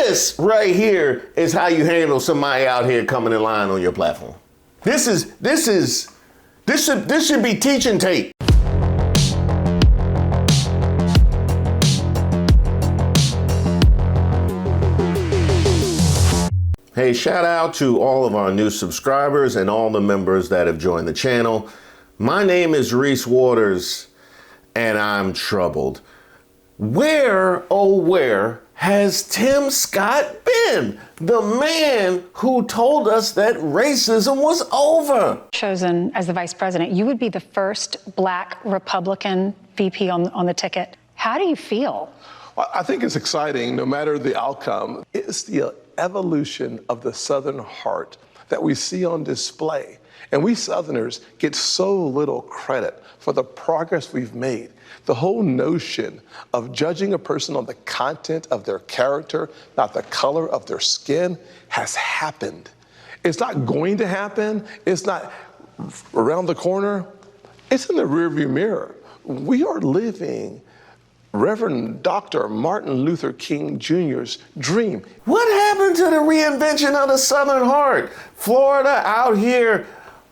This right here is how you handle somebody out here coming in line on your platform. This should be teaching tape. Hey, shout out to all of our new subscribers and all the members that have joined the channel. My name is Reese Waters, and I'm troubled. Where, oh where, has Tim Scott been? The man who told us that racism was over. Chosen as the vice president, you would be the first black Republican VP on the ticket. How do you feel? Well, I think it's exciting, no matter the outcome. It's the evolution of the Southern heart that we see on display. And we Southerners get so little credit for the progress we've made. The whole notion of judging a person on the content of their character, not the color of their skin, has happened. It's not going to happen. It's not around the corner. It's in the rearview mirror. We are living Reverend Dr. Martin Luther King Jr.'s dream. What happened to the reinvention of the Southern heart? Florida out here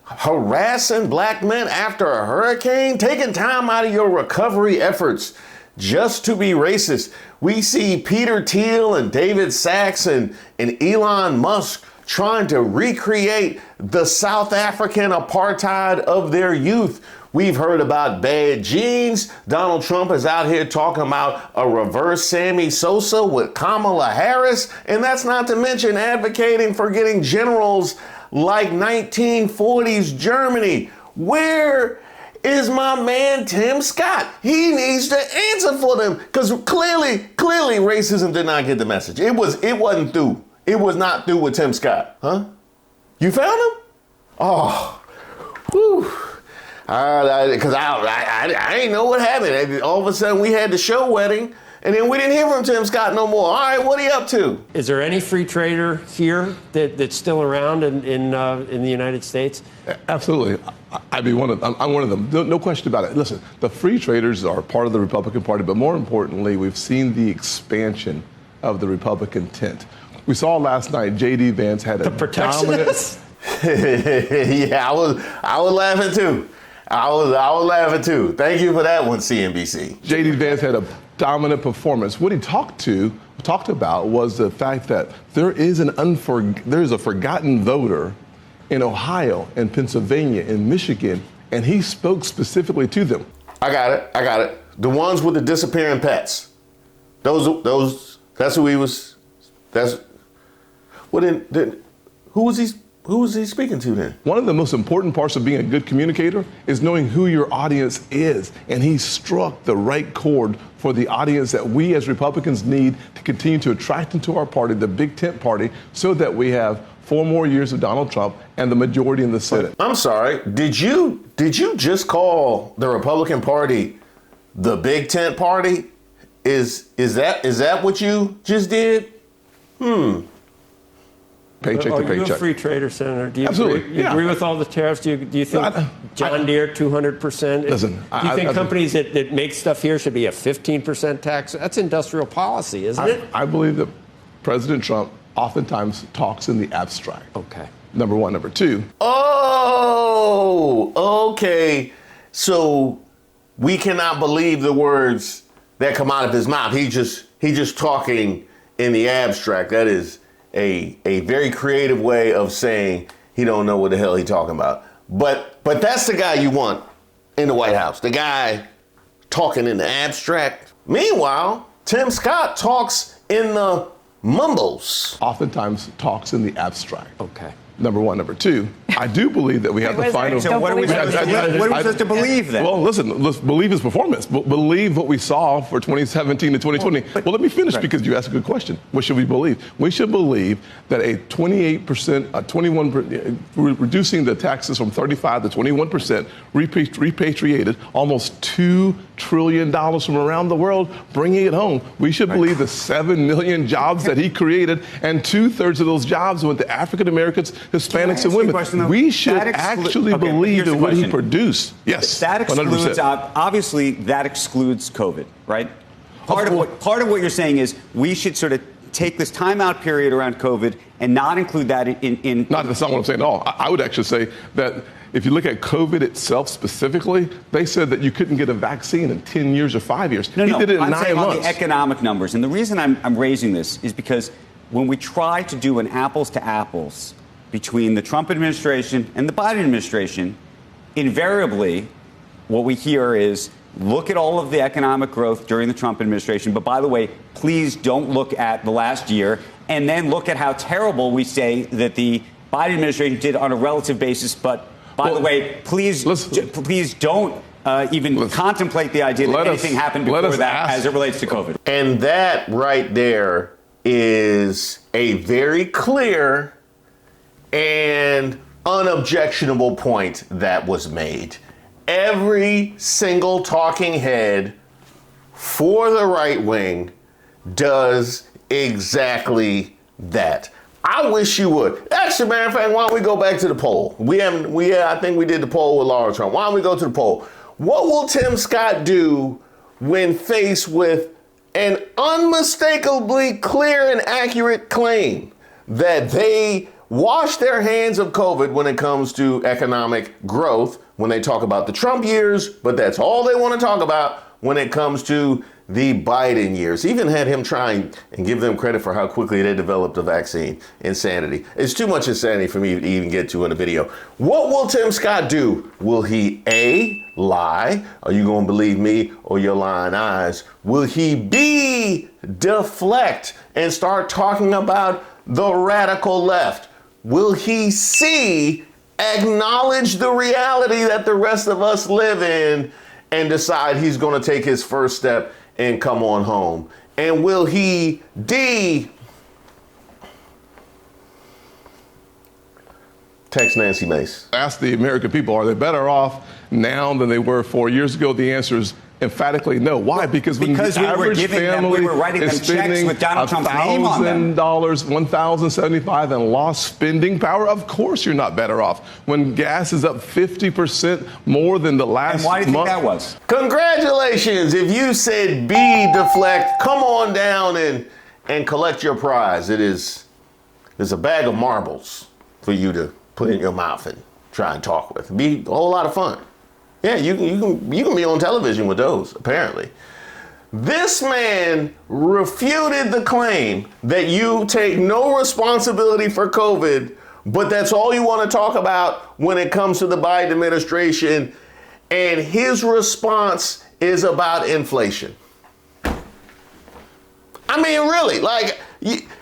harassing black men after a hurricane, taking time out of your recovery efforts just to be racist. We see Peter Thiel and David Sachs and Elon Musk trying to recreate the South African apartheid of their youth. We've heard about bad genes. Donald Trump is out here talking about a reverse Sammy Sosa with Kamala Harris. And that's not to mention advocating for getting generals like 1940s Germany. Where is my man Tim Scott? He needs to answer for them, because clearly racism did not get the message. It wasn't through. It was not through with Tim Scott. Huh? You found him? Oh, whew. Because I didn't know what happened. All of a sudden we had the show wedding, and then we didn't hear from Tim Scott no more. All right, what are you up to? Is there any free trader here that's still around in the United States? Absolutely. I'm one of them. No question about it. Listen, the free traders are part of the Republican Party, but more importantly, we've seen the expansion of the Republican tent. We saw last night J.D. Vance had a dominant. Yeah, I was laughing too. I was laughing too. Thank you for that one, CNBC. J.D. Vance had a dominant performance. What he talked about was the fact that there is a forgotten voter in Ohio and Pennsylvania and Michigan, and he spoke specifically to them. I got it. The ones with the disappearing pets. Those. That's who he was. Who was he speaking to then? One of the most important parts of being a good communicator is knowing who your audience is. And he struck the right chord for the audience that we as Republicans need to continue to attract into our party, the big tent party, so that we have 4 more years of Donald Trump and the majority in the Senate. I'm sorry, did you just call the Republican Party the big tent party? Is that what you just did? Paycheck to paycheck. Are you a free trader, Senator? Do you Absolutely. agree with all the tariffs? Do you think John Deere 200%? Listen, do you think companies that make stuff here should be a 15% tax? That's industrial policy, isn't it? I believe that President Trump oftentimes talks in the abstract. Okay. Number one. Number two. Oh, okay. So we cannot believe the words that come out of his mouth. He just talking in the abstract. That is a very creative way of saying he don't know what the hell he talking about. But that's the guy you want in the White House, the guy talking in the abstract. Meanwhile, Tim Scott talks in the mumbles. Oftentimes talks in the abstract. Okay. Number one. Number two, I do believe that we have the final. So what are we supposed to believe then? Well, listen, let's believe his performance. Believe what we saw for 2017 to 2020. Well, let me finish because you asked a good question. What should we believe? We should believe that a 28%, reducing the taxes from 35 to 21%, repatriated almost $2 trillion from around the world, bringing it home. We should believe the 7 million jobs that he created, and 2/3 of those jobs went to African Americans, Hispanics, and women. We should actually believe in what he produced. Yes, that excludes. 100%. Obviously, that excludes COVID, right? Part of what you're saying is we should sort of take this timeout period around COVID and not include that in That's not what I'm saying at all. I would actually say that if you look at COVID itself specifically, they said that you couldn't get a vaccine in 10 years or 5 years. No, he did it in I'm 9 saying months. on the economic numbers. And the reason I'm raising this is because when we try to do an apples to apples between the Trump administration and the Biden administration, invariably what we hear is, look at all of the economic growth during the Trump administration. But by the way, please don't look at the last year and then look at how terrible we say that the Biden administration did on a relative basis. But by the way, please don't even contemplate the idea that anything happened before that as it relates to COVID. And that right there is a very clear and unobjectionable point that was made. Every single talking head for the right wing does exactly that. I wish you would. Actually, matter of fact, why don't we go back to the poll? I think we did the poll with Laura Trump. Why don't we go to the poll? What will Tim Scott do when faced with an unmistakably clear and accurate claim that they wash their hands of COVID when it comes to economic growth, when they talk about the Trump years, but that's all they want to talk about when it comes to the Biden years? Even had him trying and give them credit for how quickly they developed a vaccine. Insanity. It's too much insanity for me to even get to in a video. What will Tim Scott do? Will he A, lie? Are you going to believe me or your lying eyes? Will he B, deflect and start talking about the radical left? Will he C, acknowledge the reality that the rest of us live in and decide he's going to take his first step and come on home? And will he D, text Nancy Mace? Ask the American people, are they better off now than they were 4 years ago? The answer is emphatically no. Why? Because when the average family is spending $1,000, $1,075 and lost spending power, of course you're not better off. When gas is up 50% more than the last month. And why do you think that was? Congratulations. If you said B, deflect, come on down and collect your prize. There's a bag of marbles for you to put in your mouth and try and talk with. It'd be a whole lot of fun. Yeah, you can be on television with those, apparently. This man refuted the claim that you take no responsibility for COVID, but that's all you want to talk about when it comes to the Biden administration. And his response is about inflation. I mean, really, like,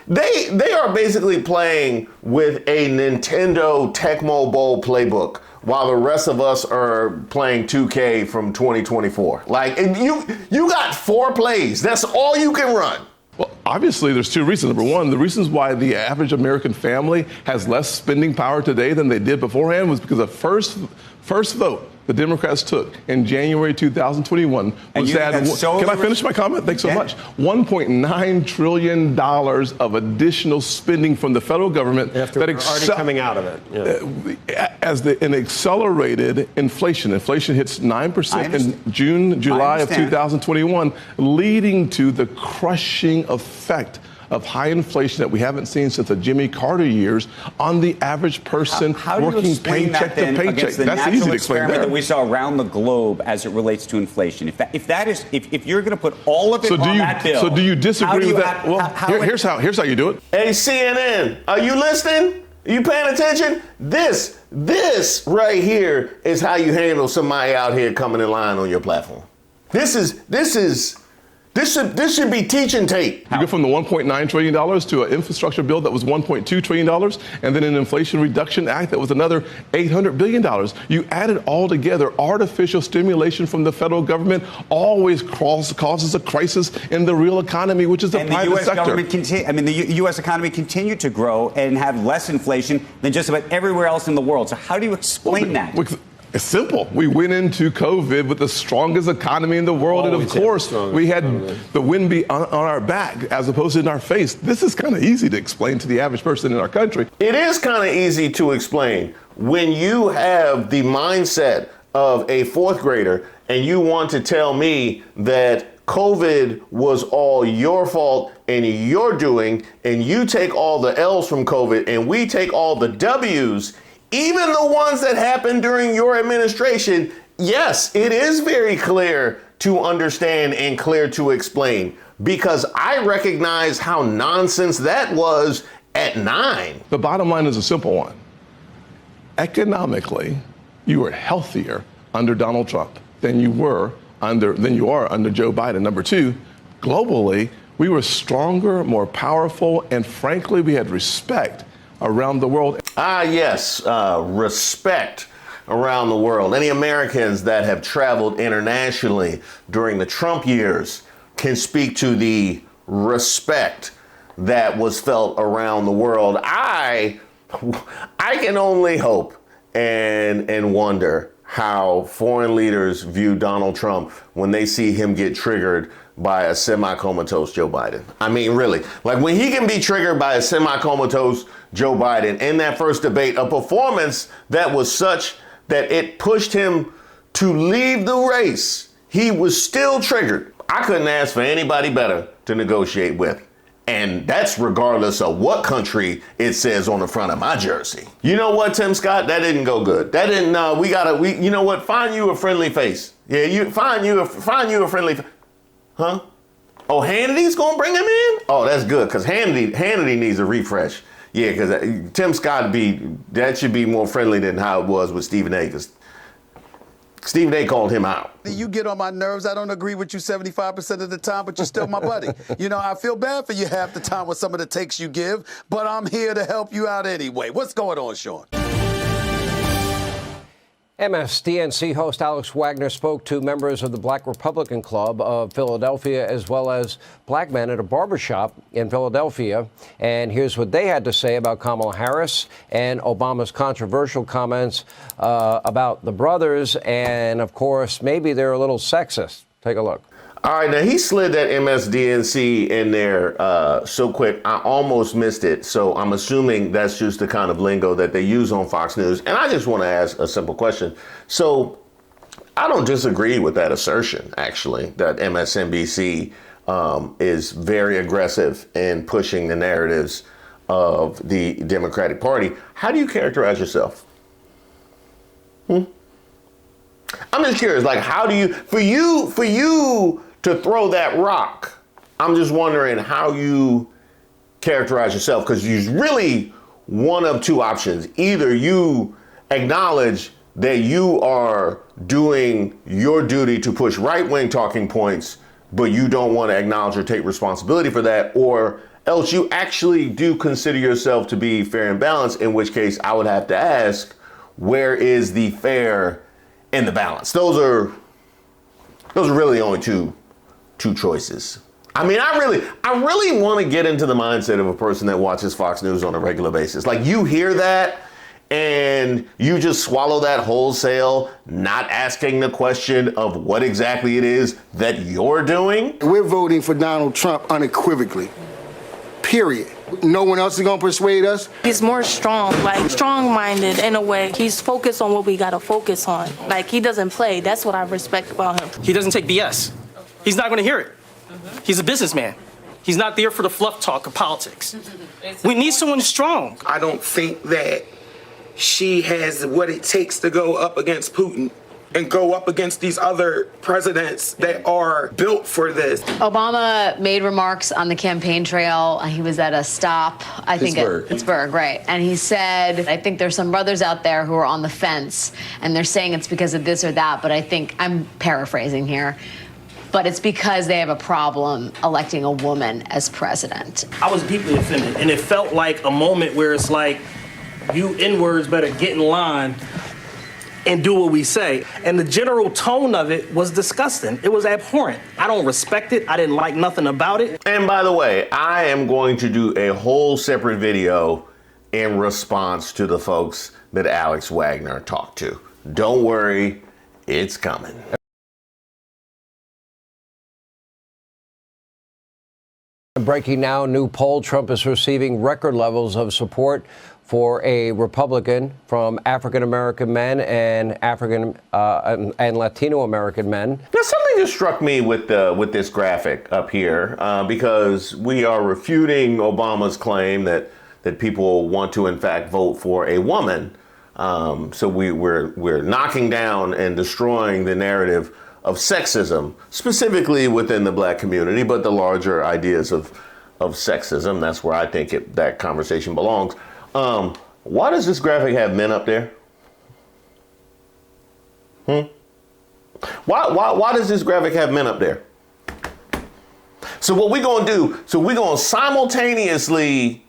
they are basically playing with a Nintendo Tecmo Bowl playbook while the rest of us are playing 2K from 2024. Like, you got 4 plays. That's all you can run. Well, obviously, there's 2 reasons. Number one, the reasons why the average American family has less spending power today than they did beforehand was because the first vote the Democrats took in January 2021 was that. Can I finish my comment? Thanks so much. $1.9 trillion of additional spending from the federal government after we're already coming out of it. Yeah. As an accelerated inflation. Inflation hits 9% in July of 2021, leading to the crushing effect of high inflation that we haven't seen since the Jimmy Carter years on the average person working paycheck to paycheck. That's easy to explain there. That we saw around the globe as it relates to inflation. If you're going to put all of it on that bill, so do you disagree with that? Here's how you do it. Hey, CNN, are you listening? Are you paying attention? This right here is how you handle somebody out here coming in line on your platform. This should be teaching tape. You go from the $1.9 trillion to an infrastructure bill that was $1.2 trillion, and then an Inflation Reduction Act that was another $800 billion. You add it all together. Artificial stimulation from the federal government always causes a crisis in the real economy, which is the private sector. The U.S. economy continued to grow and have less inflation than just about everywhere else in the world. So how do you explain that? It's simple. We went into COVID with the strongest economy in the world, and of course, we had the wind be on our back as opposed to in our face. This is kind of easy to explain to the average person in our country. It is kind of easy to explain when you have the mindset of a 4th grader and you want to tell me that COVID was all your fault and you're doing, and you take all the L's from COVID and we take all the W's, even the ones that happened during your administration, yes, it is very clear to understand and clear to explain, because I recognize how nonsense that was at 9. The bottom line is a simple one. Economically, you were healthier under Donald Trump than you are under Joe Biden. Number 2, globally, we were stronger, more powerful, and frankly, we had respect around the world. Yes, respect around the world. Any Americans that have traveled internationally during the Trump years can speak to the respect that was felt around the world. I can only hope and wonder how foreign leaders view Donald Trump when they see him get triggered by a semi-comatose Joe Biden. I mean, really, like when he can be triggered by a semi-comatose Joe Biden in that first debate, a performance that was such that it pushed him to leave the race, he was still triggered. I couldn't ask for anybody better to negotiate with. And that's regardless of what country it says on the front of my jersey. You know what, Tim Scott? That didn't go good. That didn't, you know what? Find you a friendly face. Yeah, find you a friendly face. Huh? Oh, Hannity's gonna bring him in? Oh, that's good, because Hannity needs a refresh. Yeah, because Tim Scott that should be more friendly than how it was with Stephen A. Because Stephen A. called him out. You get on my nerves. I don't agree with you 75% of the time, but you're still my buddy. You know, I feel bad for you half the time with some of the takes you give, but I'm here to help you out anyway. What's going on, Sean? MSDNC host Alex Wagner spoke to members of the Black Republican Club of Philadelphia, as well as black men at a barbershop in Philadelphia. And here's what they had to say about Kamala Harris and Obama's controversial comments about the brothers. And, of course, maybe they're a little sexist. Take a look. All right, now he slid that MSDNC in there so quick, I almost missed it. So I'm assuming that's just the kind of lingo that they use on Fox News. And I just want to ask a simple question. So I don't disagree with that assertion, actually, that MSNBC is very aggressive in pushing the narratives of the Democratic Party. How do you characterize yourself? I'm just curious, like, how do you, for you to throw that rock, I'm just wondering how you characterize yourself, because there's really one of two options. Either you acknowledge that you are doing your duty to push right-wing talking points, but you don't want to acknowledge or take responsibility for that, or else you actually do consider yourself to be fair and balanced, in which case I would have to ask, where is the fair and the balance? Those are really only two choices. I mean, I really want to get into the mindset of a person that watches Fox News on a regular basis. Like, you hear that and you just swallow that wholesale, not asking the question of what exactly it is that you're doing. We're voting for Donald Trump unequivocally. Period. No one else is going to persuade us. He's more strong-minded in a way. He's focused on what we got to focus on. Like, he doesn't play. That's what I respect about him. He doesn't take BS. He's not going to hear it. He's a businessman. He's not there for the fluff talk of politics. We need someone strong. I don't think that she has what it takes to go up against Putin and go up against these other presidents that are built for this. Obama made remarks on the campaign trail. He was at a stop, I think at Pittsburgh, right? And he said, I think there's some brothers out there who are on the fence, and they're saying it's because of this or that, but I think, I'm paraphrasing here, but it's because they have a problem electing a woman as president. I was deeply offended, and it felt like a moment where it's like, you N-words better get in line and do what we say. And the general tone of it was disgusting. It was abhorrent. I don't respect it. I didn't like nothing about it. And by the way, I am going to do a whole separate video in response to the folks that Alex Wagner talked to. Don't worry, it's coming. Breaking now, new poll, Trump is receiving record levels of support for a Republican from African-American men and and Latino-American men. Now, something thing just struck me with this graphic up here because we are refuting Obama's claim that people want to in fact vote for a woman. So we're knocking down and destroying the narrative of sexism, specifically within the black community, but the larger ideas of sexism. That's where I think that conversation belongs. Why does this graphic have men up there? Why does this graphic have men up there? So what we're going to do, we're going to simultaneously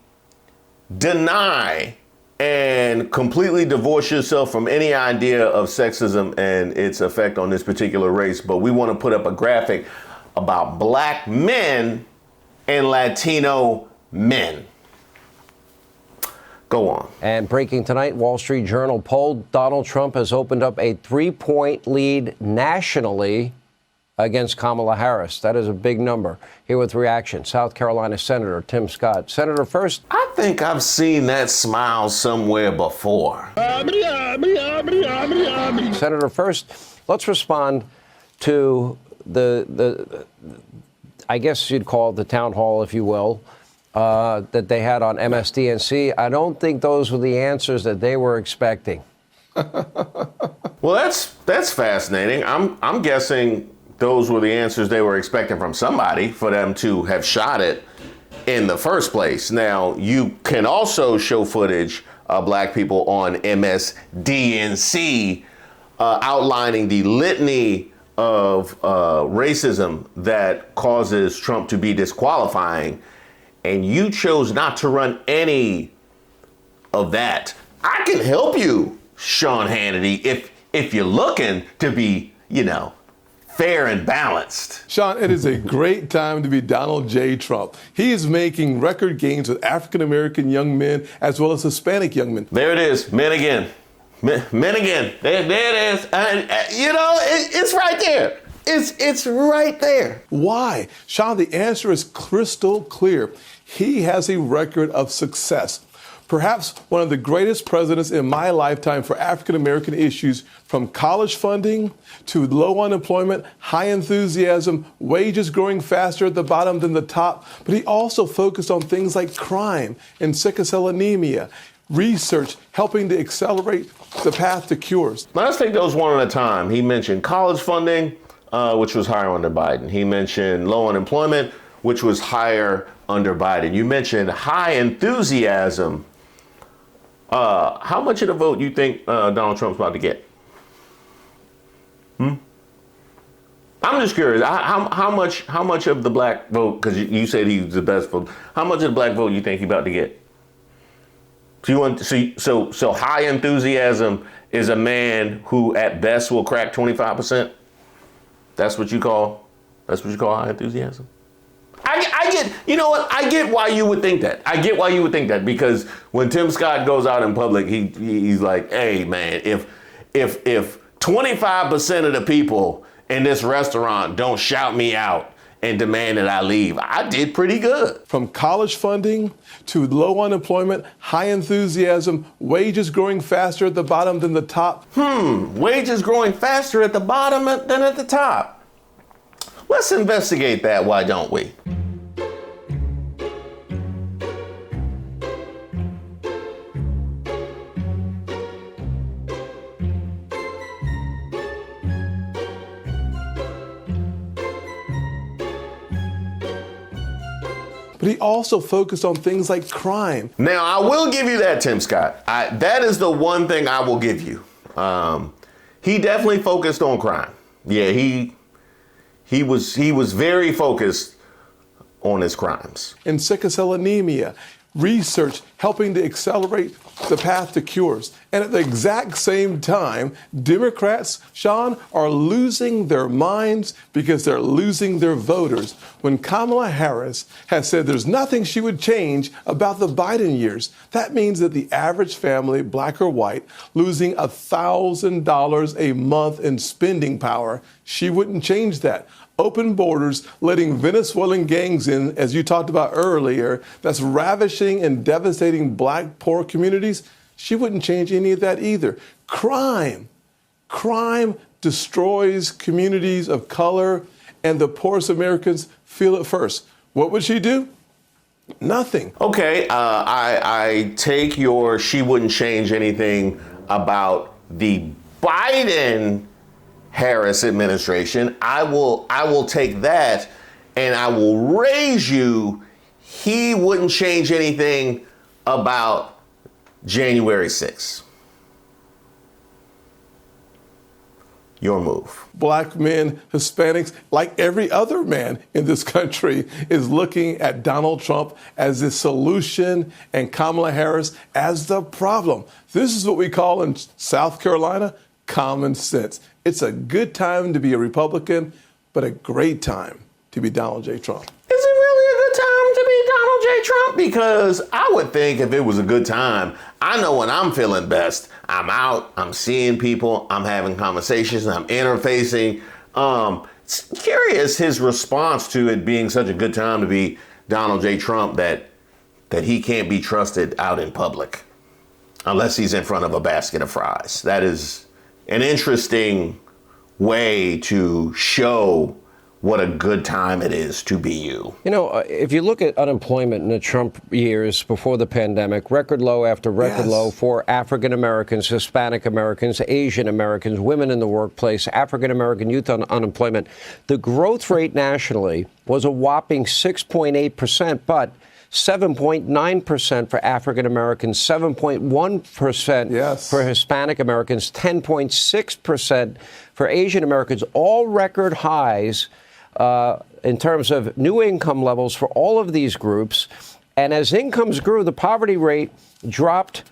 deny and completely divorce yourself from any idea of sexism and its effect on this particular race. But we want to put up a graphic about black men and Latino men. Go on. And breaking tonight, Wall Street Journal poll, Donald Trump has opened up a 3-point lead nationally against Kamala Harris. That is a big number. Here with reaction, South Carolina Senator Tim Scott. Senator, first. I think I've seen that smile somewhere before. Senator, first, let's respond to the I guess you'd call it the town hall, if you will, that they had on MSDNC. I don't think those were the answers that they were expecting. Well, that's fascinating. I'm guessing those were the answers they were expecting from somebody for them to have shot it in the first place. Now, you can also show footage of black people on MSDNC outlining the litany of racism that causes Trump to be disqualifying. And you chose not to run any of that. I can help you, Sean Hannity, if you're looking to be, fair and balanced. Sean, it is a great time to be Donald J. Trump. He is making record gains with African-American young men as well as Hispanic young men. There it is, men again. Men again. There it is. It's right there. It's right there. Why? Sean, the answer is crystal clear. He has a record of success. Perhaps one of the greatest presidents in my lifetime for African-American issues, from college funding to low unemployment, high enthusiasm, wages growing faster at the bottom than the top. But he also focused on things like crime and sickle cell anemia, research helping to accelerate the path to cures. Now, let's take those one at a time. He mentioned college funding, which was higher under Biden. He mentioned low unemployment, which was higher under Biden. You mentioned high enthusiasm. How much of the vote you think Donald Trump's about to get? I'm just curious. How much of the black vote? Because you said he was the best vote. How much of the black vote you think he's about to get? So high enthusiasm is a man who at best will crack 25%. That's what you call high enthusiasm. I get, you know what? I get why you would think that. I get why you would think that, because when Tim Scott goes out in public, he's like, hey man, if 25% of the people in this restaurant don't shout me out and demand that I leave, I did pretty good. From college funding to low unemployment, high enthusiasm, wages growing faster at the bottom than the top. Wages growing faster at the bottom than at the top. Let's investigate that, why don't we? But he also focused on things like crime. Now, I will give you that, Tim Scott. That is the one thing I will give you. He definitely focused on crime. Yeah, he was very focused on his crimes. And sickle cell anemia, research helping to accelerate the path to cures. And at the exact same time, Democrats, Sean, are losing their minds because they're losing their voters. When Kamala Harris has said there's nothing she would change about the Biden years, that means that the average family, black or white, losing $1,000 a month in spending power, she wouldn't change that. Open borders, letting Venezuelan gangs in, as you talked about earlier, that's ravishing and devastating black poor communities, she wouldn't change any of that either. Crime Crime destroys communities of color, and the poorest Americans feel it first. What would she do? Nothing. Okay, I take your she wouldn't change anything about the Biden-Harris administration. I will take that, and I will raise you. He wouldn't change anything about January 6th. Your move. Black men, Hispanics, like every other man in this country, is looking at Donald Trump as the solution and Kamala Harris as the problem. This is what we call in South Carolina common sense. It's a good time to be a Republican, but a great time to be Donald J. Trump. Is it really a good time to be Donald J. Trump? Because I would think if it was a good time, I know when I'm feeling best, I'm out, I'm seeing people, I'm having conversations, I'm interfacing. It's curious his response to it being such a good time to be Donald J. Trump that he can't be trusted out in public unless he's in front of a basket of fries. That is an interesting way to show what a good time it is to be you. You know, if you look at unemployment in the Trump years before the pandemic, record low after record low for African Americans, Hispanic Americans, Asian Americans, women in the workplace, African American youth unemployment. The growth rate nationally was a whopping 6.8%, but 7.9% for African Americans, 7.1% for Hispanic Americans, 10.6% for Asian Americans, all record highs in terms of new income levels for all of these groups. And as incomes grew, the poverty rate dropped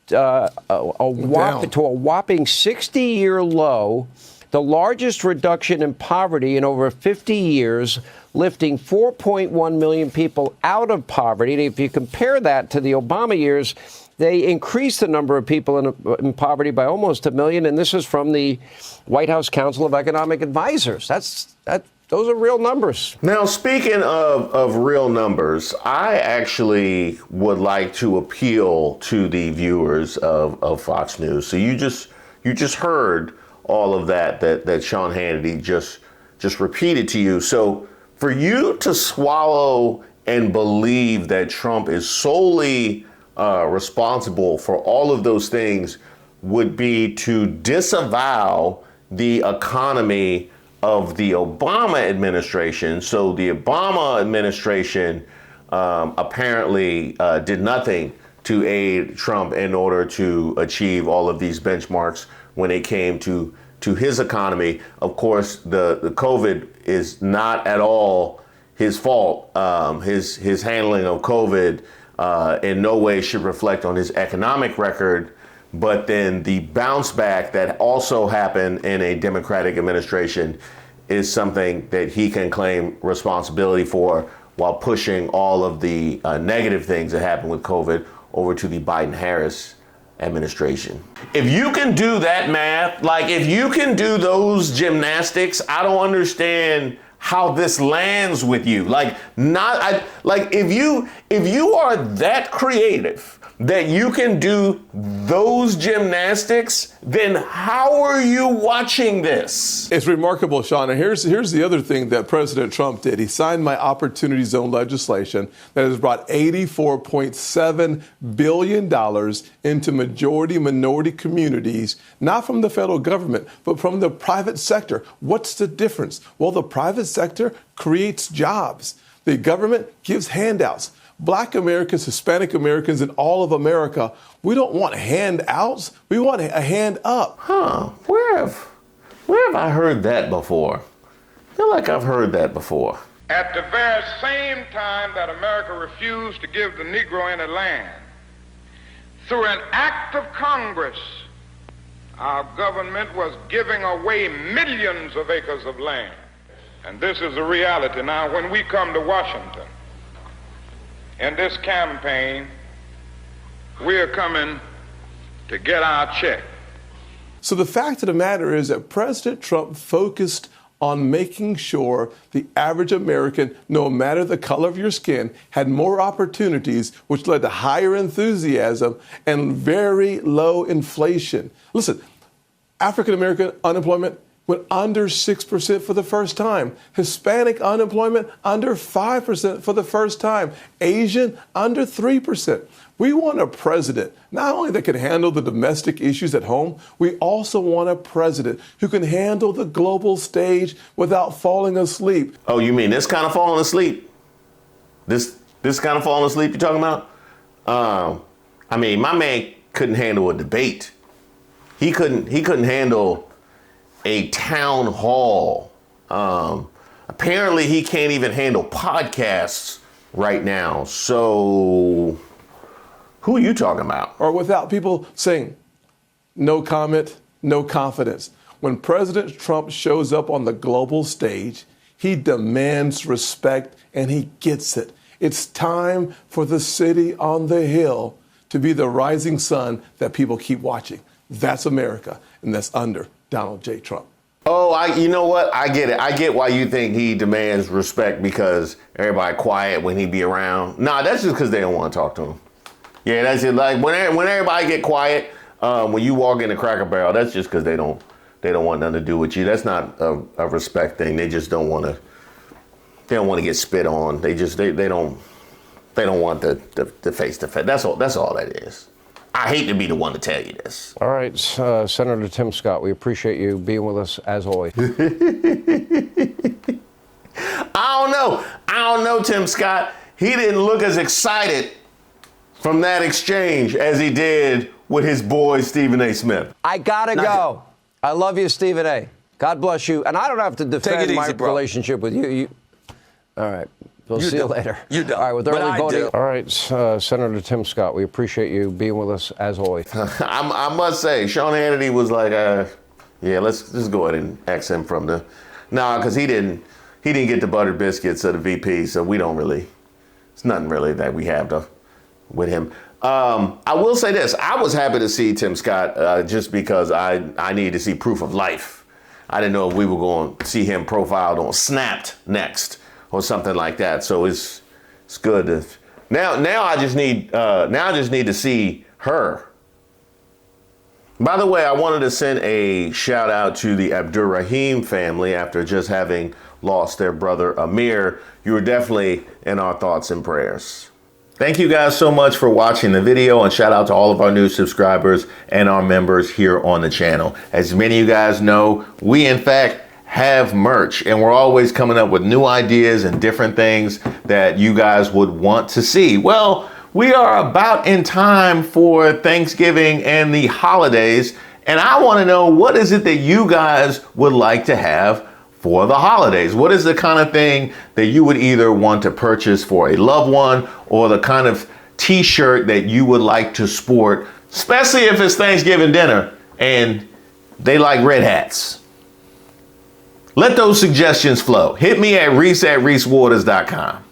to a whopping 60-year low, the largest reduction in poverty in over 50 years, lifting 4.1 million people out of poverty. And if you compare that to the Obama years, they increased the number of people in poverty by almost 1 million. And this is from the White House Council of Economic Advisors. Those are real numbers. Now, speaking of real numbers, I actually would like to appeal to the viewers of Fox News. So you just heard all of that Sean Hannity just repeated to you. So for you to swallow and believe that Trump is solely responsible for all of those things would be to disavow the economy of the Obama administration. So the Obama administration apparently did nothing to aid Trump in order to achieve all of these benchmarks when it came to his economy. Of course, the COVID is not at all his fault. His handling of COVID in no way should reflect on his economic record. But then the bounce back that also happened in a Democratic administration is something that he can claim responsibility for, while pushing all of the negative things that happened with COVID over to the Biden-Harris administration. If you can do that math, like if you can do those gymnastics, I don't understand how this lands with you. If you are that creative that you can do those gymnastics, then how are you watching this? It's remarkable, Sean. And here's the other thing that President Trump did. He signed my Opportunity Zone legislation that has brought $84.7 billion into majority minority communities, not from the federal government, but from the private sector. What's the difference? Well, the private sector creates jobs. The government gives handouts. Black Americans, Hispanic Americans, and all of America, we don't want handouts. We want a hand up. Where have I heard that before? I feel like I've heard that before. At the very same time that America refused to give the Negro any land, through an act of Congress, our government was giving away millions of acres of land. And this is a reality. Now, when we come to Washington, in this campaign, we're coming to get our check. So the fact of the matter is that President Trump focused on making sure the average American, no matter the color of your skin, had more opportunities, which led to higher enthusiasm and very low inflation. Listen, African American unemployment went under 6% for the first time. Hispanic unemployment under 5% for the first time. Asian under 3%. We want a president not only that can handle the domestic issues at home, we also want a president who can handle the global stage without falling asleep. Oh, you mean this kind of falling asleep? This kind of falling asleep you're talking about? I mean, my man couldn't handle a debate. He couldn't handle a town hall. Apparently he can't even handle podcasts right now. So who are you talking about? Or without people saying, no comment, no confidence. When President Trump shows up on the global stage, he demands respect and he gets it. It's time for the city on the hill to be the rising sun that people keep watching. That's America, and that's under Donald J. Trump. Oh, you know what? I get it. I get why you think he demands respect because everybody quiet when he be around. Nah, that's just because they don't want to talk to him. Yeah, that's it. Like when everybody get quiet, when you walk in the Cracker Barrel, that's just because they don't want nothing to do with you. That's not a respect thing. They just don't want to. They don't want to get spit on. They don't want the face to face. That's all that is. I hate to be the one to tell you this. All right, Senator Tim Scott, we appreciate you being with us as always. I don't know, Tim Scott. He didn't look as excited from that exchange as he did with his boy, Stephen A. Smith. I gotta go. I love you, Stephen A. God bless you. And I don't have to defend my relationship with you. All right. We'll see you later. You don't. All right, with early voting. All right, Senator Tim Scott, we appreciate you being with us as always. I must say, Sean Hannity was like, yeah, let's just go ahead and ask him from the, because he didn't get the buttered biscuits of the VP, so we don't really, it's nothing really that we have with him. I will say this, I was happy to see Tim Scott just because I needed to see proof of life. I didn't know if we were going to see him profiled on Snapped next or something like that. So it's good. Now I just need to see her. By the way, I wanted to send a shout out to the Abdurrahim family after just having lost their brother Amir. You were definitely in our thoughts and prayers. Thank you guys so much for watching the video, and shout out to all of our new subscribers and our members here on the channel. As many of you guys know, we in fact have merch, and we're always coming up with new ideas and different things that you guys would want to see. Well, we are about in time for Thanksgiving and the holidays, and I want to know, what is it that you guys would like to have for the holidays? What is the kind of thing that you would either want to purchase for a loved one, or the kind of t-shirt that you would like to sport, especially if it's Thanksgiving dinner and they like red hats? Let those suggestions flow. Hit me at reese@reesewaters.com.